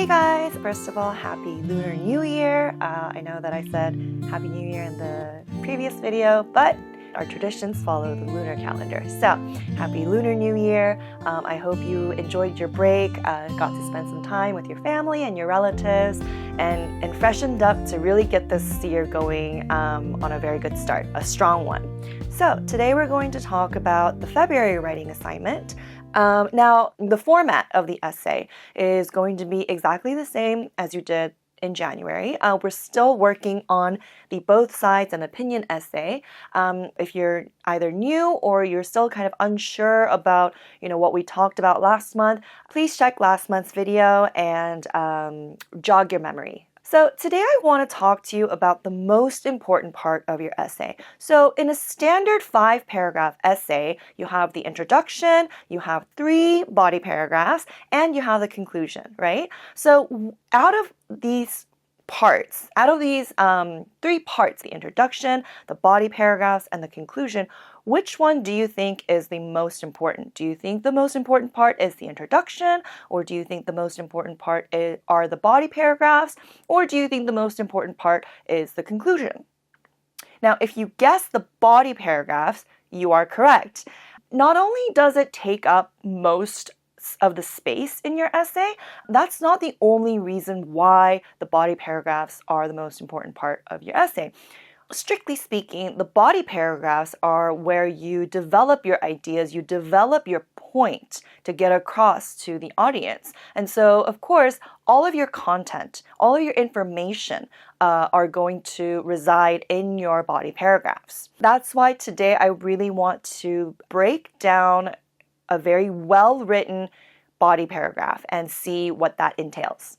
Hey guys! First of all, Happy Lunar New Year. I know that I said Happy New Year in the previous video, but our traditions follow the lunar calendar. So, Happy Lunar New Year. I hope you enjoyed your break, got to spend some time with your family and your relatives, and freshened up to really get this year going on a very good start, a strong one. So, today we're going to talk about the February writing assignment. Now, the format of the essay is going to be exactly the same as you did in January. We're still working on the both sides and opinion essay. If you're either new or you're still kind of unsure about, what we talked about last month, please check last month's video and jog your memory. So today I want to talk to you about the most important part of your essay. So in a standard 5-paragraph essay, you have the introduction, you have 3 body paragraphs, and you have the conclusion, right? So out of these 3 parts, the introduction, the body paragraphs, and the conclusion, which one do you think is the most important? Do you think the most important part is the introduction? Or do you think the most important part are the body paragraphs? Or do you think the most important part is the conclusion? Now, if you guess the body paragraphs, you are correct. Not only does it take up most of the space in your essay, that's not the only reason why the body paragraphs are the most important part of your essay. Strictly speaking, the body paragraphs are where you develop your ideas, you develop your point to get across to the audience. And so, of course, all of your content, all of your information are going to reside in your body paragraphs. That's why today I really want to break down a very well-written body paragraph and see what that entails.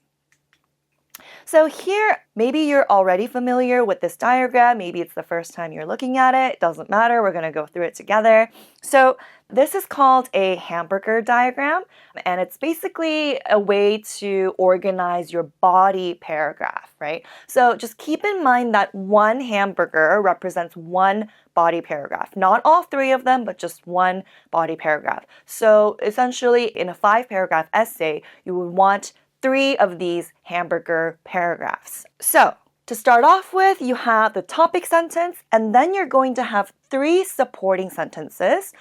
So here, maybe you're already familiar with this diagram. Maybe it's the first time you're looking at it. It doesn't matter. We're going to go through it together. So this is called a hamburger diagram, and it's basically a way to organize your body paragraph, right? So just keep in mind that one hamburger represents one body paragraph. Not all 3 of them, but just one body paragraph. So essentially, in a 5-paragraph essay, you would want 3 of these hamburger paragraphs. So, to start off with, you have the topic sentence, and then you're going to have 3 supporting sentences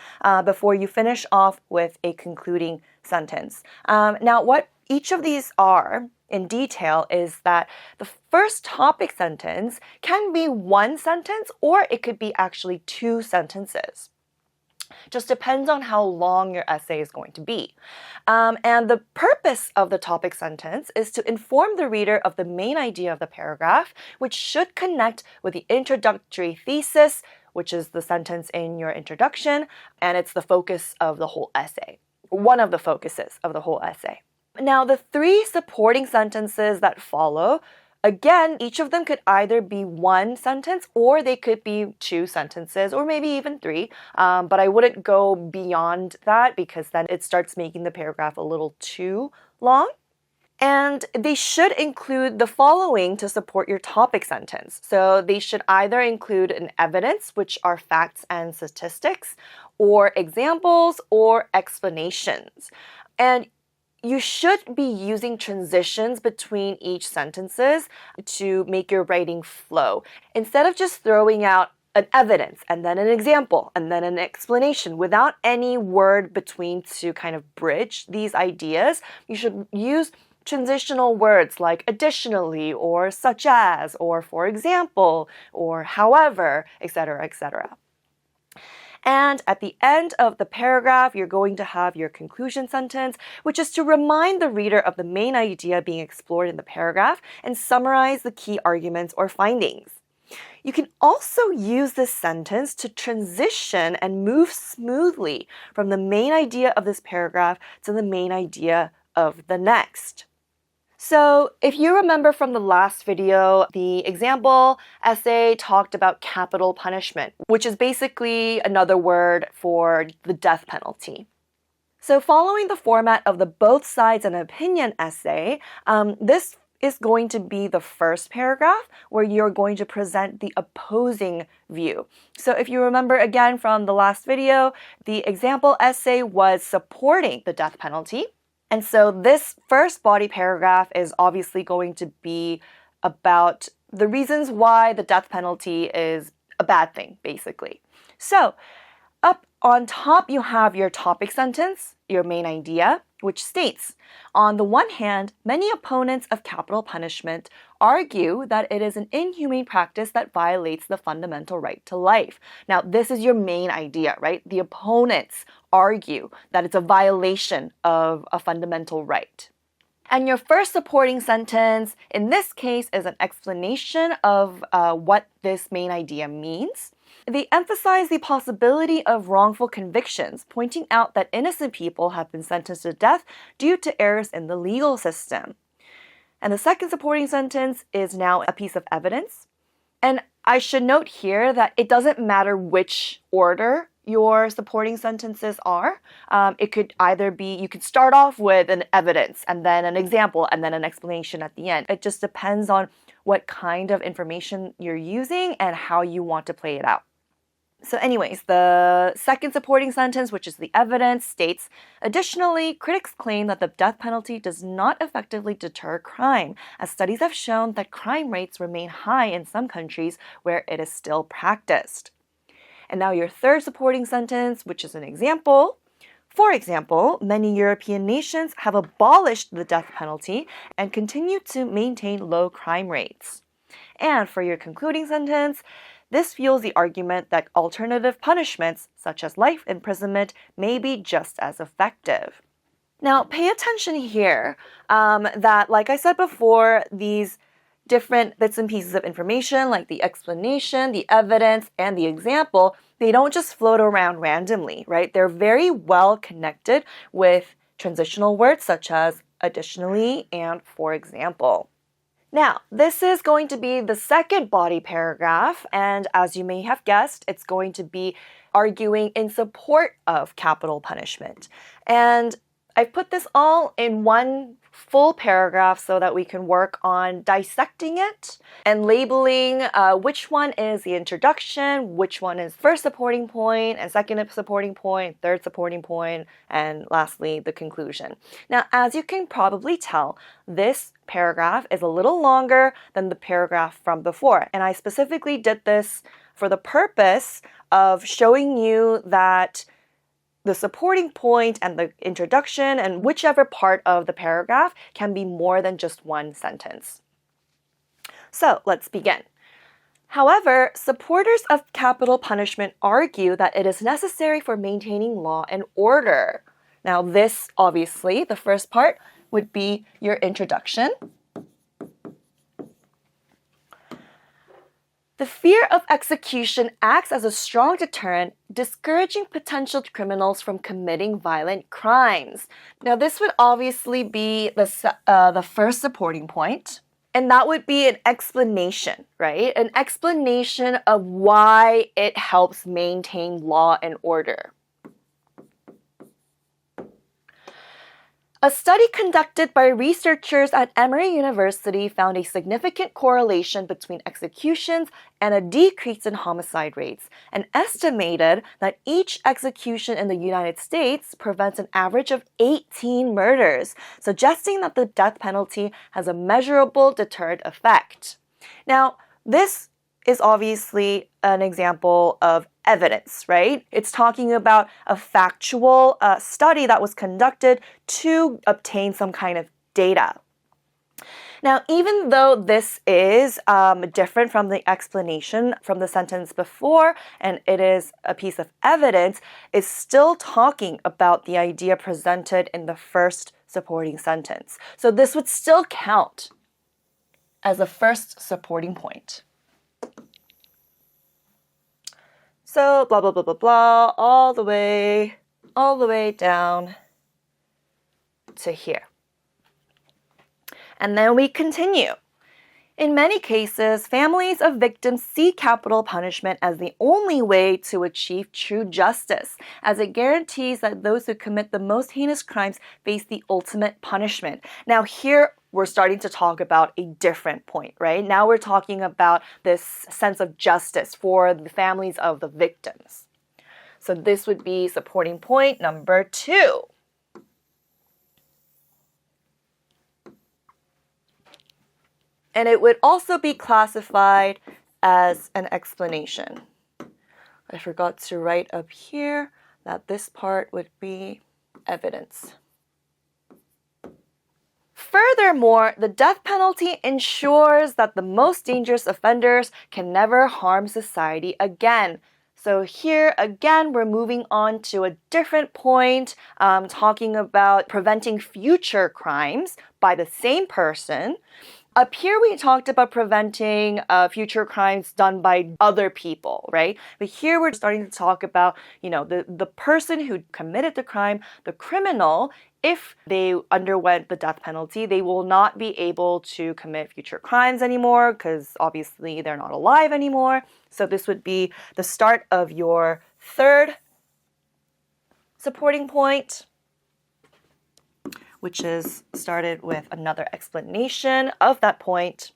before you finish off with a concluding sentence. Now, what each of these are in detail is that the first topic sentence can be 1 sentence, or it could be actually 2 sentences. Just depends on how long your essay is going to be. And the purpose of the topic sentence is to inform the reader of the main idea of the paragraph, which should connect with the introductory thesis, which is the sentence in your introduction, and it's the focus of the whole essay. One of the focuses of the whole essay. Now, the 3 supporting sentences that follow, again, each of them could either be 1 sentence or they could be 2 sentences or maybe even 3. But I wouldn't go beyond that because then it starts making the paragraph a little too long. And they should include the following to support your topic sentence. So they should either include an evidence, which are facts and statistics, or examples or explanations. And you should be using transitions between each sentences to make your writing flow. Instead of just throwing out an evidence and then an example and then an explanation without any word between to kind of bridge these ideas, you should use transitional words like additionally or such as or for example or however, etc., etc. And at the end of the paragraph, you're going to have your conclusion sentence, which is to remind the reader of the main idea being explored in the paragraph and summarize the key arguments or findings. You can also use this sentence to transition and move smoothly from the main idea of this paragraph to the main idea of the next. So if you remember from the last video, the example essay talked about capital punishment, which is basically another word for the death penalty. So following the format of the both sides and opinion essay, this is going to be the first paragraph where you're going to present the opposing view. So if you remember again from the last video, the example essay was supporting the death penalty. And so this first body paragraph is obviously going to be about the reasons why the death penalty is a bad thing, basically. So up on top, you have your topic sentence, your main idea, which states, on the one hand, many opponents of capital punishment argue that it is an inhumane practice that violates the fundamental right to life. Now, this is your main idea, right? The opponents argue that it's a violation of a fundamental right. And your first supporting sentence, in this case, is an explanation of what this main idea means. They emphasize the possibility of wrongful convictions, pointing out that innocent people have been sentenced to death due to errors in the legal system. And the second supporting sentence is now a piece of evidence. And I should note here that it doesn't matter which order your supporting sentences are. It could either be, you could start off with an evidence and then an example and then an explanation at the end. It just depends on what kind of information you're using and how you want to play it out. So anyways, the second supporting sentence, which is the evidence, states, additionally, critics claim that the death penalty does not effectively deter crime, as studies have shown that crime rates remain high in some countries where it is still practiced. And now your third supporting sentence, which is an example. For example, many European nations have abolished the death penalty and continue to maintain low crime rates. And for your concluding sentence, this fuels the argument that alternative punishments, such as life imprisonment, may be just as effective. Now, pay attention here that, like I said before, these different bits and pieces of information, like the explanation, the evidence, and the example, they don't just float around randomly, right? They're very well connected with transitional words such as additionally and for example. Now, this is going to be the second body paragraph, and as you may have guessed, it's going to be arguing in support of capital punishment. And I've put this all in one full paragraph so that we can work on dissecting it and labeling which one is the introduction, which one is first supporting point, and second supporting point, third supporting point, and lastly, the conclusion. Now, as you can probably tell, this paragraph is a little longer than the paragraph from before, and I specifically did this for the purpose of showing you that the supporting point and the introduction and whichever part of the paragraph can be more than just one sentence. So let's begin. However, supporters of capital punishment argue that it is necessary for maintaining law and order. Now this, obviously, the first part would be your introduction. The fear of execution acts as a strong deterrent, discouraging potential criminals from committing violent crimes. Now, this would obviously be the first supporting point, and that would be an explanation, right? An explanation of why it helps maintain law and order. A study conducted by researchers at Emory University found a significant correlation between executions and a decrease in homicide rates, and estimated that each execution in the United States prevents an average of 18 murders, suggesting that the death penalty has a measurable deterrent effect. Now, this is obviously an example of evidence, right? It's talking about a factual study that was conducted to obtain some kind of data. Now, even though this is different from the explanation from the sentence before, and it is a piece of evidence, it's still talking about the idea presented in the first supporting sentence. So this would still count as a first supporting point. So blah, blah, blah, blah, blah, all the way down to here. And then we continue. In many cases, families of victims see capital punishment as the only way to achieve true justice, as it guarantees that those who commit the most heinous crimes face the ultimate punishment. Now here, we're starting to talk about a different point, right? Now we're talking about this sense of justice for the families of the victims. So this would be supporting point number 2. And it would also be classified as an explanation. I forgot to write up here that this part would be evidence. Furthermore, the death penalty ensures that the most dangerous offenders can never harm society again. So here, again, we're moving on to a different point, talking about preventing future crimes by the same person. Up here, we talked about preventing future crimes done by other people, right? But here, we're starting to talk about, the person who committed the crime, the criminal. If they underwent the death penalty, they will not be able to commit future crimes anymore because obviously they're not alive anymore. So this would be the start of your third supporting point, which is started with another explanation of that point.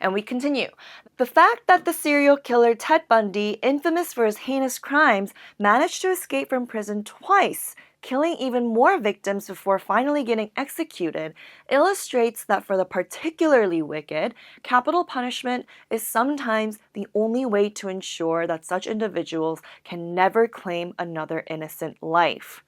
And we continue. The fact that the serial killer Ted Bundy, infamous for his heinous crimes, managed to escape from prison twice, killing even more victims before finally getting executed, illustrates that for the particularly wicked, capital punishment is sometimes the only way to ensure that such individuals can never claim another innocent life.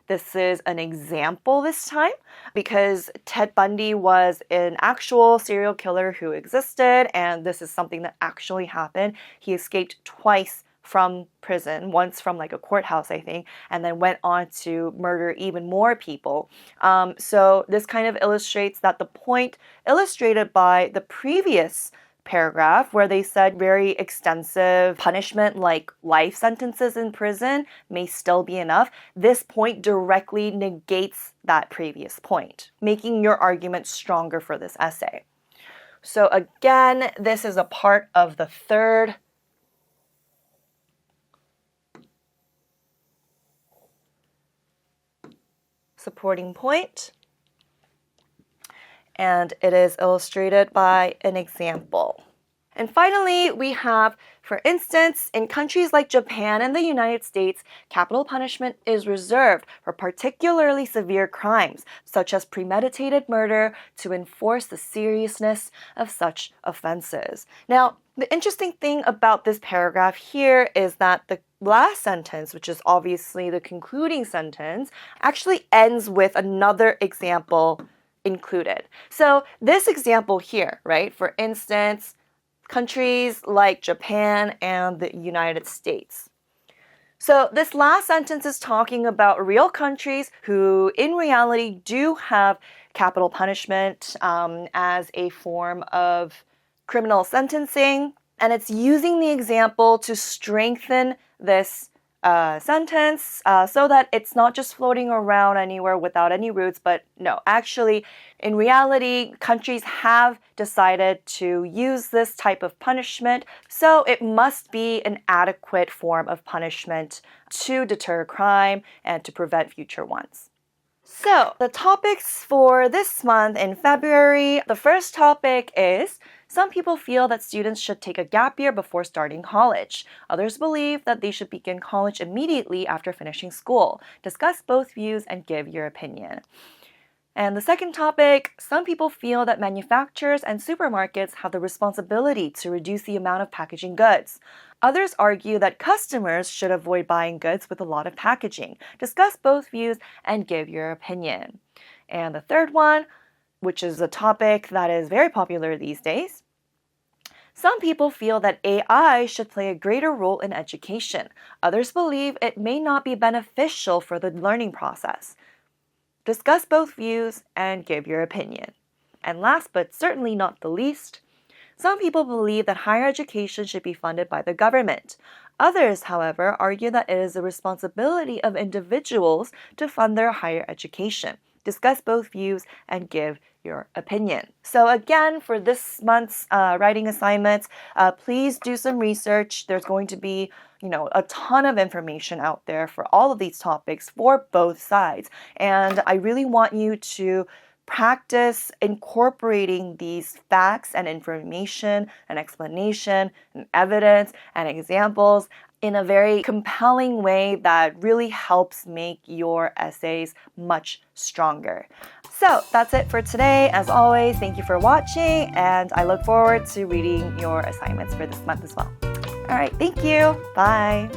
This is an example this time because Ted Bundy was an actual serial killer who existed, and this is something that actually happened. He escaped twice from prison, once from like a courthouse, I think, and then went on to murder even more people. So this kind of illustrates that the point illustrated by the previous paragraph where they said very extensive punishment like life sentences in prison may still be enough. This point directly negates that previous point, making your argument stronger for this essay. So again, this is a part of the third supporting point, and it is illustrated by an example. And finally, we have, for instance, in countries like Japan and the United States, capital punishment is reserved for particularly severe crimes, such as premeditated murder, to enforce the seriousness of such offenses. Now, the interesting thing about this paragraph here is that the last sentence, which is obviously the concluding sentence, actually ends with another example included. So this example here, right, for instance, countries like Japan and the United States. So this last sentence is talking about real countries who in reality do have capital punishment as a form of criminal sentencing, and it's using the example to strengthen this sentence so that it's not just floating around anywhere without any roots, but no, actually, in reality, countries have decided to use this type of punishment, so it must be an adequate form of punishment to deter crime and to prevent future ones. So, the topics for this month in February, the first topic is some people feel that students should take a gap year before starting college. Others believe that they should begin college immediately after finishing school. Discuss both views and give your opinion. And the second topic, some people feel that manufacturers and supermarkets have the responsibility to reduce the amount of packaging goods. Others argue that customers should avoid buying goods with a lot of packaging. Discuss both views and give your opinion. And the third one, which is a topic that is very popular these days, some people feel that AI should play a greater role in education. Others believe it may not be beneficial for the learning process. Discuss both views and give your opinion. And last but certainly not the least, some people believe that higher education should be funded by the government. Others, however, argue that it is the responsibility of individuals to fund their higher education. Discuss both views and give your opinion. So again, for this month's writing assignments, please do some research. There's going to be, a ton of information out there for all of these topics for both sides. And I really want you to practice incorporating these facts and information and explanation and evidence and examples in a very compelling way that really helps make your essays much stronger. So that's it for today. As always, thank you for watching, and I look forward to reading your assignments for this month as well. All right, thank you. Bye.